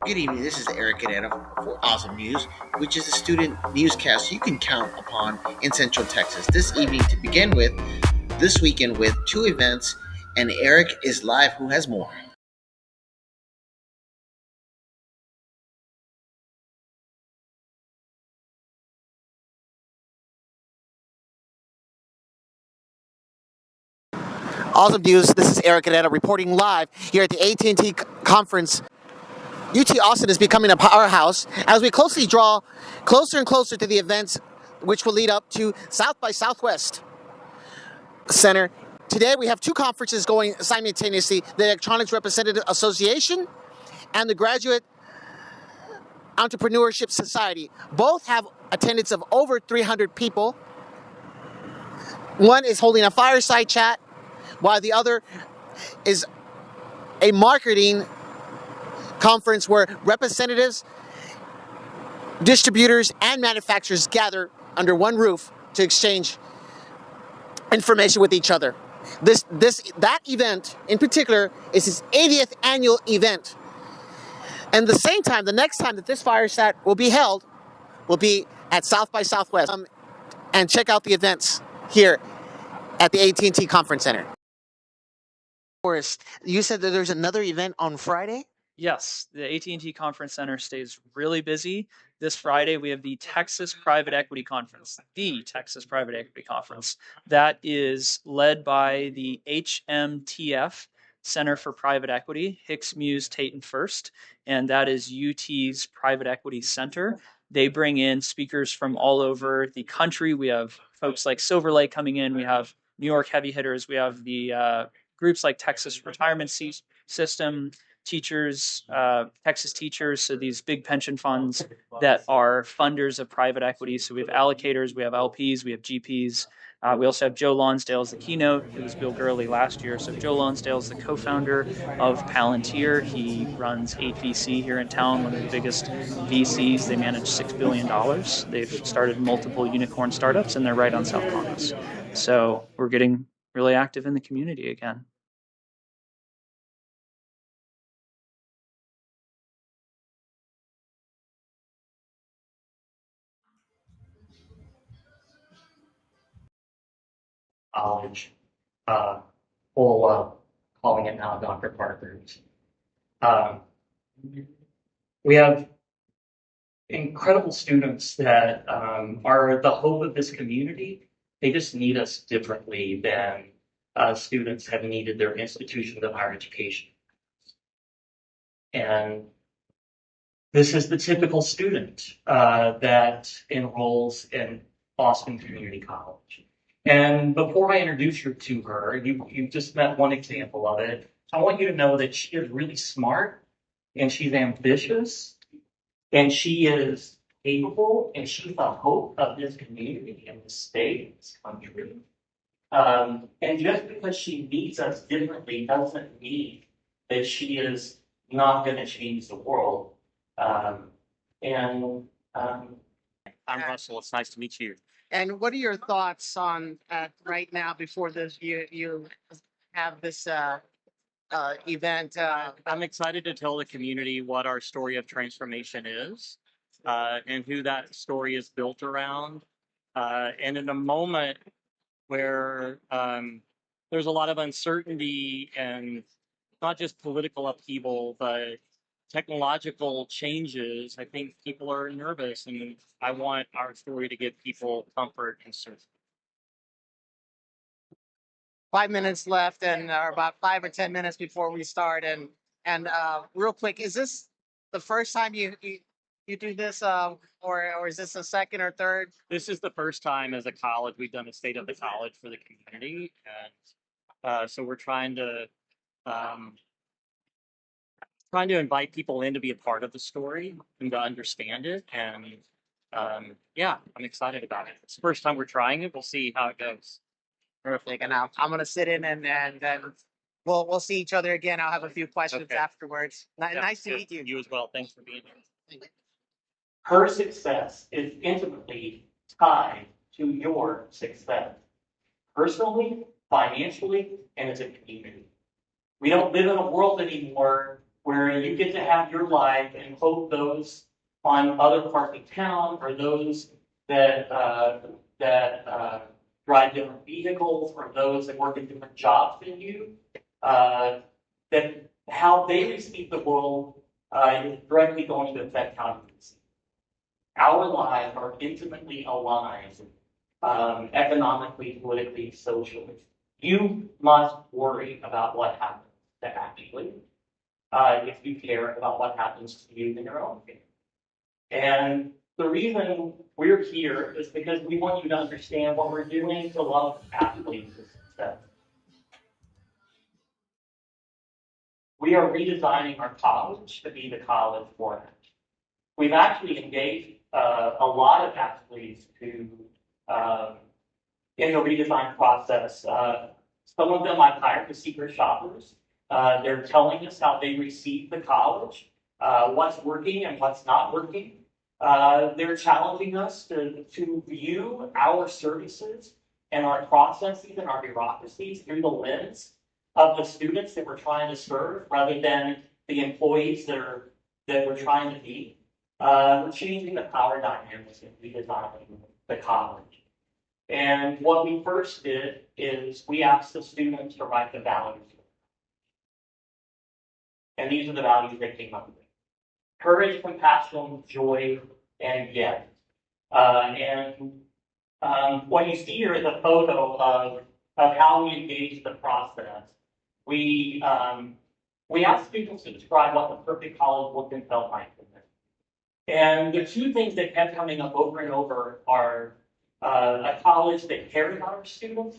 Good evening. This is Eric Canetta for AUSIM News, which is a student newscast you can count upon in Central Texas. This evening, to begin with, this weekend with two events, and Eric is live, who has more. Awesome News. This is Eric Canetta reporting live here at the AT&T conference. UT Austin is becoming a powerhouse as we closely draw closer and closer to the events which will lead up to South by Southwest Center. Today we have two conferences going simultaneously, the Electronics Representative Association and the Graduate Entrepreneurship Society. Both have attendance of over 300 people. One is holding a fireside chat, while the other is a marketing conference where representatives, distributors, and manufacturers gather under one roof to exchange information with each other. That event in particular is its 80th annual event. And the same time, the next time that this fireside will be held will be at South by Southwest. And check out the events here at the AT&T Conference Center. Forrest, you said that there's another event on Friday? Yes, the AT&T Conference Center stays really busy. This Friday, we have the Texas Private Equity Conference, That is led by the HMTF, Center for Private Equity, Hicks Muse Tate and First, and that is UT's Private Equity Center. They bring in speakers from all over the country. We have folks like Silver Lake coming in. We have New York heavy hitters. We have the groups like Texas Retirement System, teachers, Texas teachers, so these big pension funds that are funders of private equity. So we have allocators, we have LPs, we have GPs. We also have Joe Lonsdale as the keynote. It was Bill Gurley last year. So Joe Lonsdale is the co-founder of Palantir. He runs 8VC here in town, one of the biggest VCs. They manage $6 billion. They've started multiple unicorn startups, and they're right on South Caucus. So we're getting really active in the community again. College, calling it now Dr. Parker's. We have incredible students that are the hope of this community. They just need us differently than students have needed their institutions of higher education. And this is the typical student that enrolls in Boston Community College. And before I introduce you to her, you just met one example of it. I want you to know that she is really smart, and she's ambitious, and she is capable, and she's the hope of this community and this state, this country. And just because she meets us differently doesn't mean that she is not going to change the world. I'm Russell. It's nice to meet you. And what are your thoughts on right now before this you have this event? I'm excited to tell the community what our story of transformation is and who that story is built around. And in a moment where there's a lot of uncertainty and not just political upheaval, but technological changes, I think people are nervous, and I want our story to give people comfort and certainty. 5 minutes left, and or about 5 or 10 minutes before we start. And real quick, is this the first time you do this, or is this the second or third? This is the first time as a college we've done a state of the college for the community, and so we're trying to invite people in to be a part of the story and to understand it. And yeah, I'm excited about it. It's the first time we're trying it. We'll see how it goes. Perfect. And I'm gonna sit in and then we'll see each other again. I'll have a few questions afterwards. Nice to meet you. You as well. Thanks for being here. Her success is intimately tied to your success, personally, financially, and as a community. We don't live in a world anymore where you get to have your life and hope those on other parts of town or those that drive different vehicles or those that work in different jobs than you, that how they receive the world is directly going to affect how you receive. Our lives are intimately aligned, economically, politically, socially. You must worry about what happens to Ashley if you care about what happens to you in your own family. And the reason we're here is because we want you to understand what we're doing to love athletes' success. We are redesigning our college to be the college for it. We've actually engaged a lot of athletes who, in the redesign process, some of them I've hired as secret shoppers. They're telling us how they receive the college, what's working and what's not working. They're challenging us to view our services and our processes and our bureaucracies through the lens of the students that we're trying to serve rather than the employees that we're trying to be. We're changing the power dynamics and redesigning the college. And what we first did is we asked the students to write the values. And these are the values they came up with. Courage, compassion, joy, and yes. What you see here is a photo of how we engage the process. We asked students to describe what the perfect college looked and felt like. And the two things that kept coming up over and over are a college that cared about our students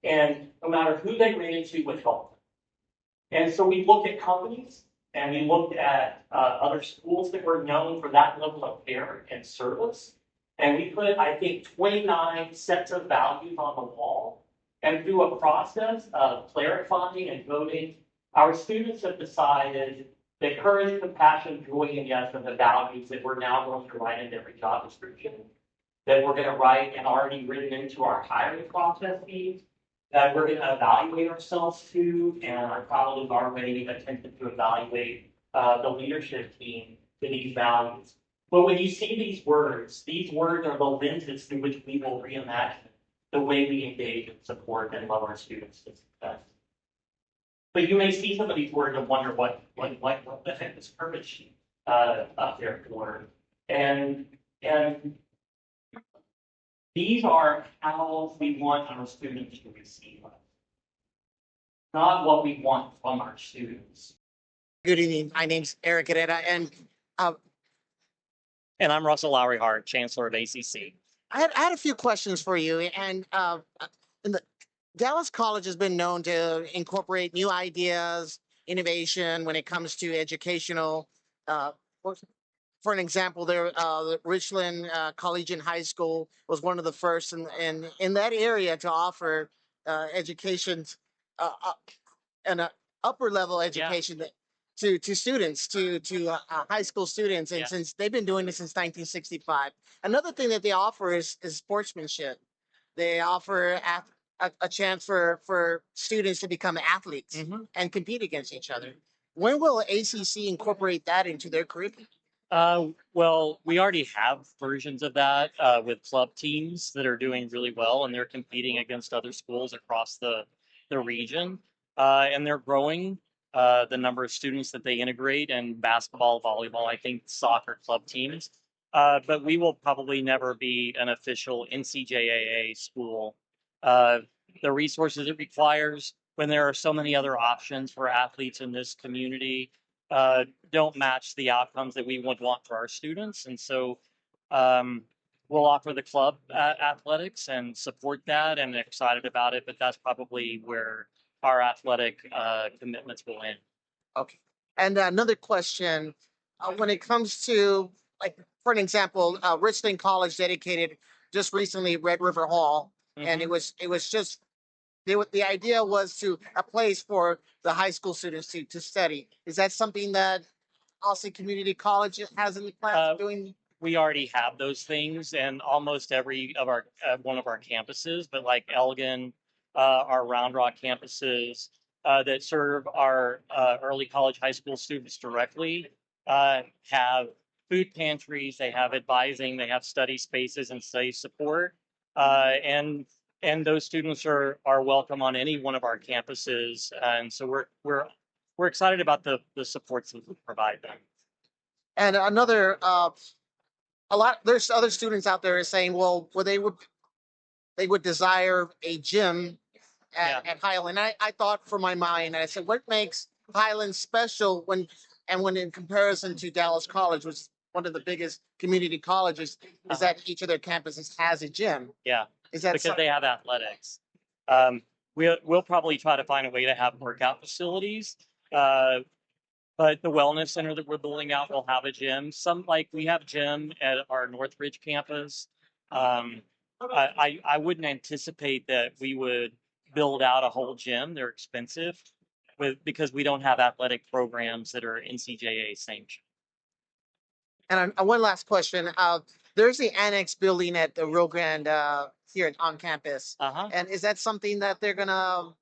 and no matter who they ran into would help them. And so we looked at companies and we looked at other schools that were known for that level of care and service. And we put, I think, 29 sets of values on the wall. And through a process of clarifying and voting, our students have decided that courage, compassion, joy, and yes are the values that we're now going to write into every job description, that we're going to write and already written into our hiring processes, that we're going to evaluate ourselves to, and are probably already attempting to evaluate the leadership team to these values. But when you see these words are the lenses through which we will reimagine the way we engage and support and love our students to success. But you may see some of these words and wonder what the heck is courage up there for. And these are how we want our students to receive us, not what we want from our students. Good evening. My name's Eric Herrera, and I'm Russell Lowry Hart, Chancellor of ACC. I had a few questions for you. And Dallas College has been known to incorporate new ideas, innovation when it comes to educational. For an example, the Richland Collegiate High School was one of the first in that area to offer education, an upper level education to students, to high school students, and since they've been doing this since 1965. Another thing that they offer is sportsmanship. They offer a chance for students to become athletes and compete against each other. When will ACC incorporate that into their curriculum? Well, we already have versions of that with club teams that are doing really well, and they're competing against other schools across the region, and they're growing the number of students that they integrate in basketball, volleyball, I think soccer club teams. But we will probably never be an official NCJAA school. The resources it requires when there are so many other options for athletes in this community don't match the outcomes that we would want for our students. And so we'll offer the club athletics and support that and excited about it, but that's probably where our athletic commitments will end. Okay. And another question, when it comes to, like, for an example, Richland College dedicated just recently Red River Hall, and it was just the idea was to a place for the high school students to study. Is that something that Austin Community College has in the plans of doing? We already have those things in almost every of our one of our campuses, but like Elgin, our Round Rock campuses, that serve our early college, high school students directly have food pantries, they have advising, they have study spaces and study support, and those students are welcome on any one of our campuses, and so we're excited about the supports that we provide them. And another, there's other students out there saying, well, they would desire a gym at Highland. I thought for my mind, and I said, what makes Highland special when in comparison to Dallas College, which is one of the biggest community colleges, is that each of their campuses has a gym. Yeah, is that because they have athletics. We'll probably try to find a way to have workout facilities. But the wellness center that we're building out will have a gym. We have gym at our Northridge campus. I wouldn't anticipate that we would build out a whole gym. They're expensive because we don't have athletic programs that are NCJA sanctioned. And one last question. There's the annex building at the Rio Grande here on campus. And is that something that they're gonna?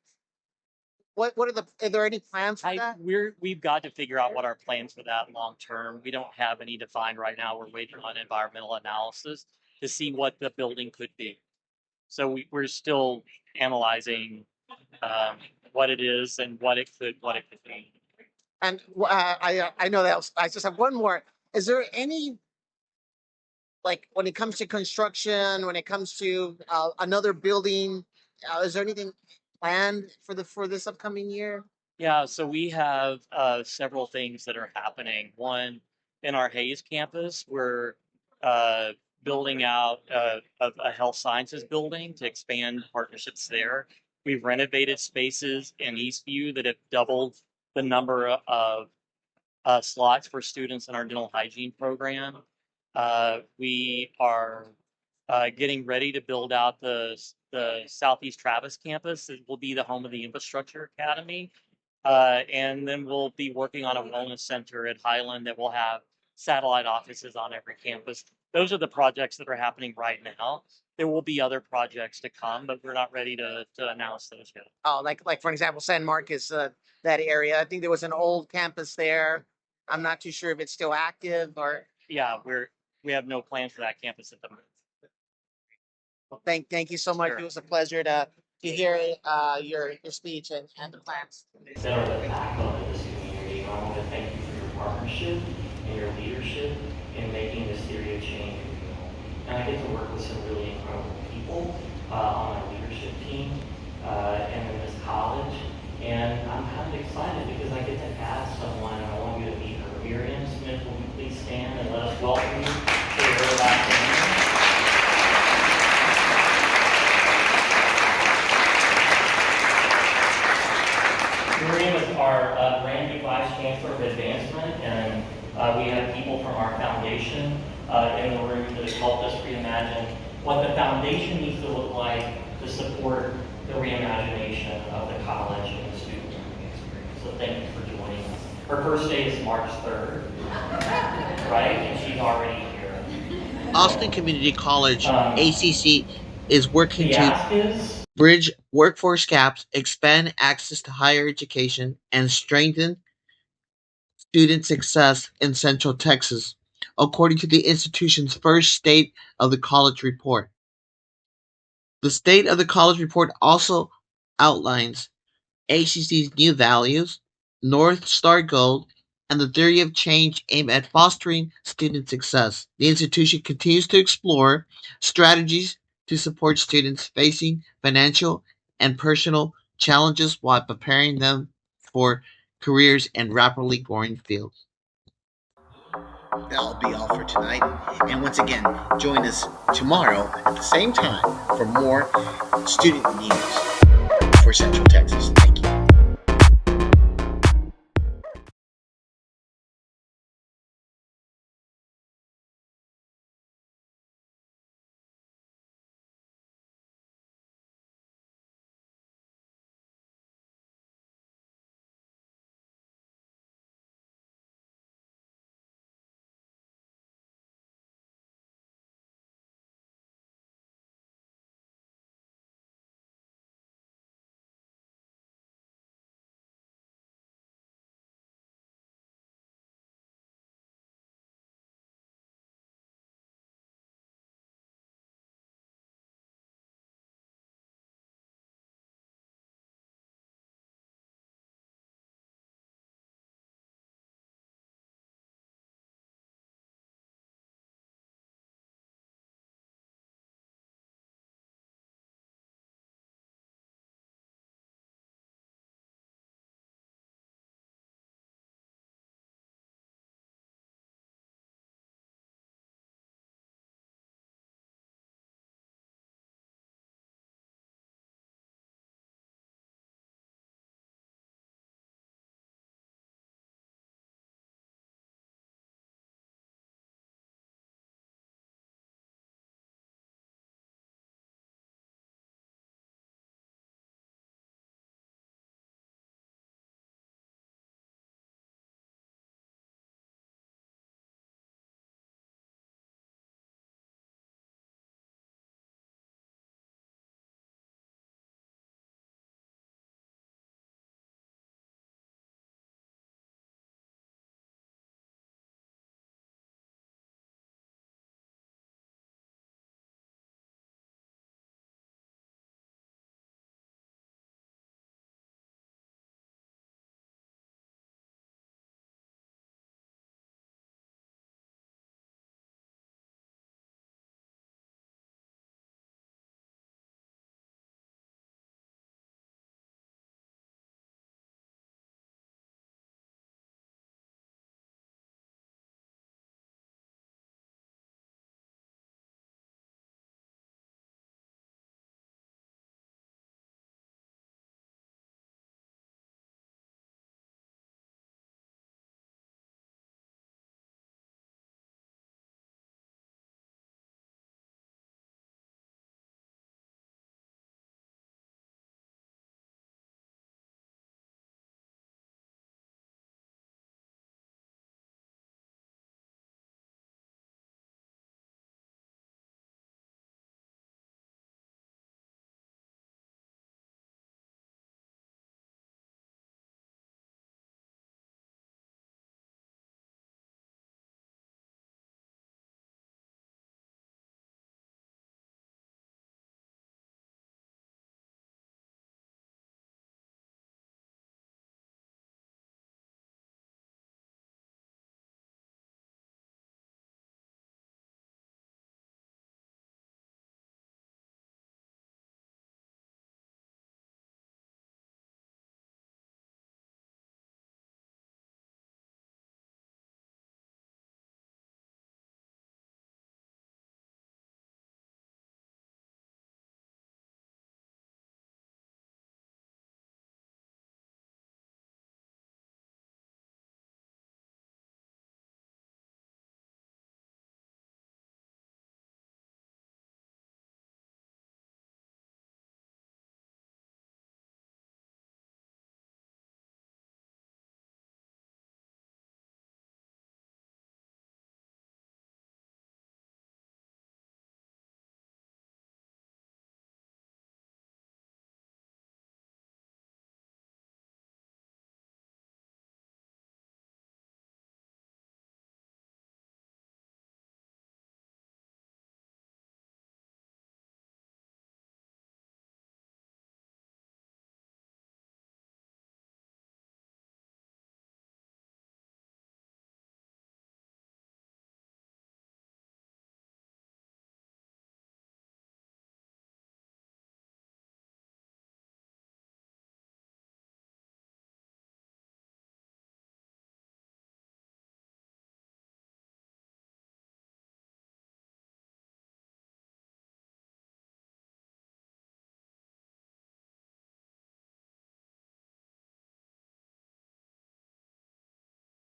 Are there any plans for that? We've got to figure out what our plans for that long term. We don't have any defined right now. We're waiting on environmental analysis to see what the building could be. So we're still analyzing what it is and what it could be. And I know that I just have one more. Is there any, like, when it comes to construction, when it comes to another building, is there anything planned for this upcoming year? Yeah, so we have several things that are happening. One, in our Hayes campus, we're building out a health sciences building to expand partnerships there. We've renovated spaces in Eastview that have doubled the number of slots for students in our dental hygiene program. We are getting ready to build out the Southeast Travis campus. It will be the home of the Infrastructure Academy. And then we'll be working on a wellness center at Highland that will have satellite offices on every campus. Those are the projects that are happening right now. There will be other projects to come, but we're not ready to announce those yet. Oh, like for example, San Marcos, that area. I think there was an old campus there. I'm not too sure if it's still active or. Yeah, we have no plans for that campus at the moment. Well, thank you so much. Sure. It was a pleasure to hear your speech and the plans. That are the backbone of this community. I want to thank you for your partnership and your leadership in making this theory of change real. And I get to work with some really incredible people on my leadership team and in this college. And I'm kind of excited because I get to ask someone, and I want you to meet her. Miriam Smith, will you please stand and let us welcome you to her last name? Miriam is our brand new Vice Chancellor of Advancement, and we have people from our foundation in the room that have helped us reimagine what the foundation needs to look like to support the reimagination of the college and the student learning experience. So thank you for joining us. Her first day is March 3rd, right? And she's already here. Austin Community College, ACC, is working to bridge workforce gaps, expand access to higher education, and strengthen student success in Central Texas, according to the institution's first State of the College report. The State of the College report also outlines ACC's new values, North Star goal, and the theory of change aimed at fostering student success. The institution continues to explore strategies to support students facing financial and personal challenges while preparing them for careers in rapidly growing fields. That'll be all for tonight. And once again, join us tomorrow at the same time for more student news for Central Texas. Thank you.